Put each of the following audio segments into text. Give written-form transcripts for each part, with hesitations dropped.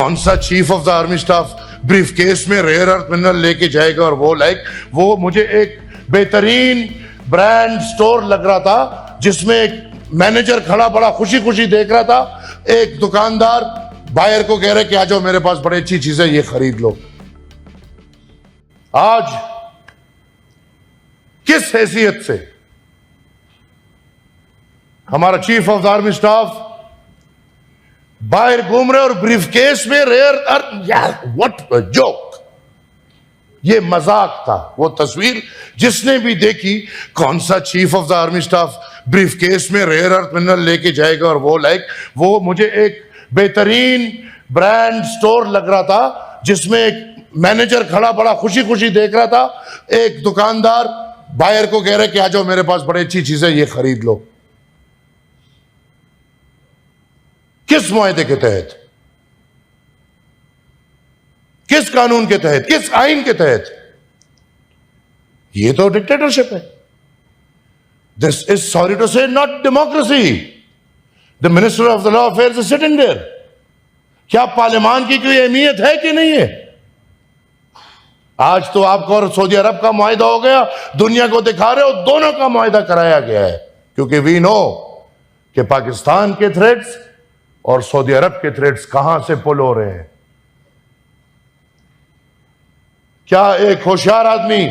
कौन सा chief of the army staff brief case में रेयर अर्थ मिनरल लेके जाएगा और वो मुझे एक बेहतरीन ब्रांड स्टोर लग रहा था जिसमें एक मैनेजर खड़ा बड़ा खुशी खुशी देख रहा था। एक दुकानदार बायर को कह रहे कि आ जाओ मेरे पास बड़ी अच्छी चीजें ये खरीद लो। आज किस हैसियत से हमारा chief of the army staff बाहर घूम रहे और ब्रीफकेस में रेयर अर्थ, यार व्हाट अ जोक। ये मजाक था। वो तस्वीर जिसने भी देखी, कौन सा chief of the army staff briefcase में रेयर अर्थ मिनरल लेके जाएगा और वो मुझे एक बेहतरीन ब्रांड स्टोर लग रहा था जिसमें एक मैनेजर खड़ा बड़ा खुशी खुशी देख रहा था। एक दुकानदार बायर को कह रहे कि आ जाओ मेरे पास बड़ी अच्छी चीजें ये खरीद लो। किस मुआहदे के तहत, किस कानून के तहत, किस आइन के तहत? ये तो डिक्टेटरशिप है। This is, sorry to say, not democracy. The minister of the law affairs is sitting there. क्या पार्लियामान की कोई अहमियत है कि नहीं है? आज तो आपको और सऊदी अरब का मुआहिदा हो गया, दुनिया को दिखा रहे हो, दोनों का मुआहिदा कराया गया है क्योंकि वी नो कि पाकिस्तान के थ्रेट्स और सऊदी अरब के थ्रेट्स कहां से पुल हो रहे हैं। क्या एक होशियार आदमी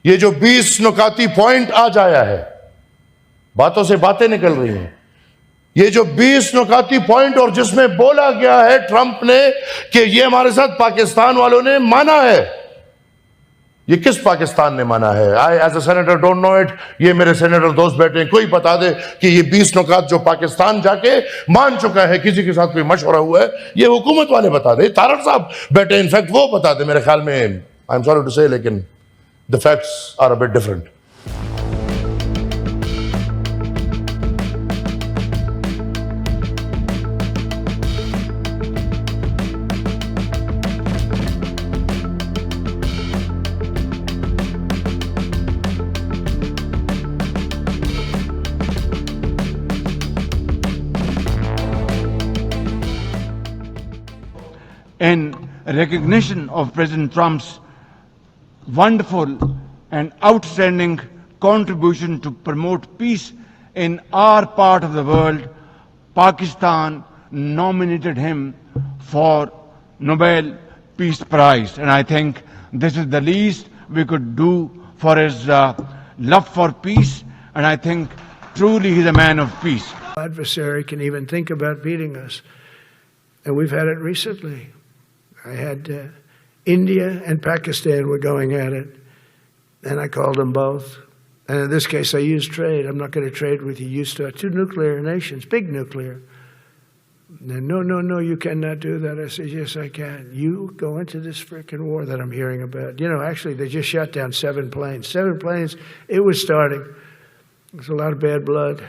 ये जो 20 नुकाती पॉइंट आज आया है, बातों से बातें निकल रही हैं, ये जो 20 नुकाती पॉइंट और जिसमें बोला गया है ट्रंप ने कि ये हमारे साथ पाकिस्तान वालों ने माना है, ये किस पाकिस्तान ने माना है? I as a senator don't know it. ये मेरे सेनेटर दोस्त बैठे हैं, कोई बता दे कि ये 20 नुकात जो पाकिस्तान जाके मान चुका है, किसी के साथ कोई मशवरा हुआ है, ये हुकूमत वाले बता दे। तारड़ साहब बैठे, इनफैक्ट वो बता दे। मेरे ख्याल में, I am sorry to say, लेकिन the facts are a bit different. In recognition of President Trump's wonderful and outstanding contribution to promote peace in our part of the world, Pakistan nominated him for Nobel Peace Prize. And I think this is the least we could do for his love for peace. And I think truly he's a man of peace. Adversary can even think about beating us. And we've had it recently. I had India and Pakistan were going at it, and I called them both. And in this case, I used trade. I'm not going to trade with you. Used to two nuclear nations, big nuclear. And no, you cannot do that. I said, yes, I can. You go into this frickin' war that I'm hearing about. You know, actually, they just shot down 7 planes. 7 planes. It was starting. There's a lot of bad blood.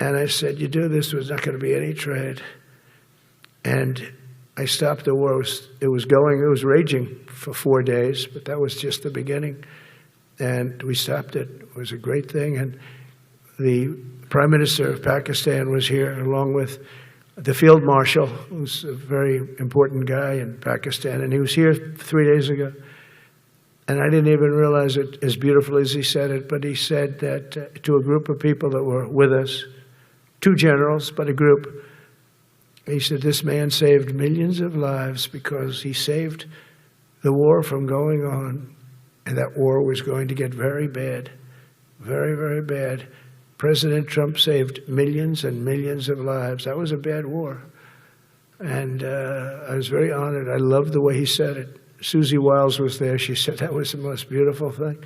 And I said, you do this, there's not going to be any trade. And I stopped the war. It was raging for 4 days, but that was just the beginning. And we stopped it. It was a great thing. And the Prime Minister of Pakistan was here, along with the Field Marshal, who's a very important guy in Pakistan. And he was here 3 days ago. And I didn't even realize it as beautiful as he said it, but he said that to a group of people that were with us, 2 generals, but a group, he said, this man saved millions of lives because he saved the war from going on. And that war was going to get very bad, very, very bad. President Trump saved millions and millions of lives. That was a bad war. And I was very honored. I loved the way he said it. Susie Wiles was there. She said that was the most beautiful thing.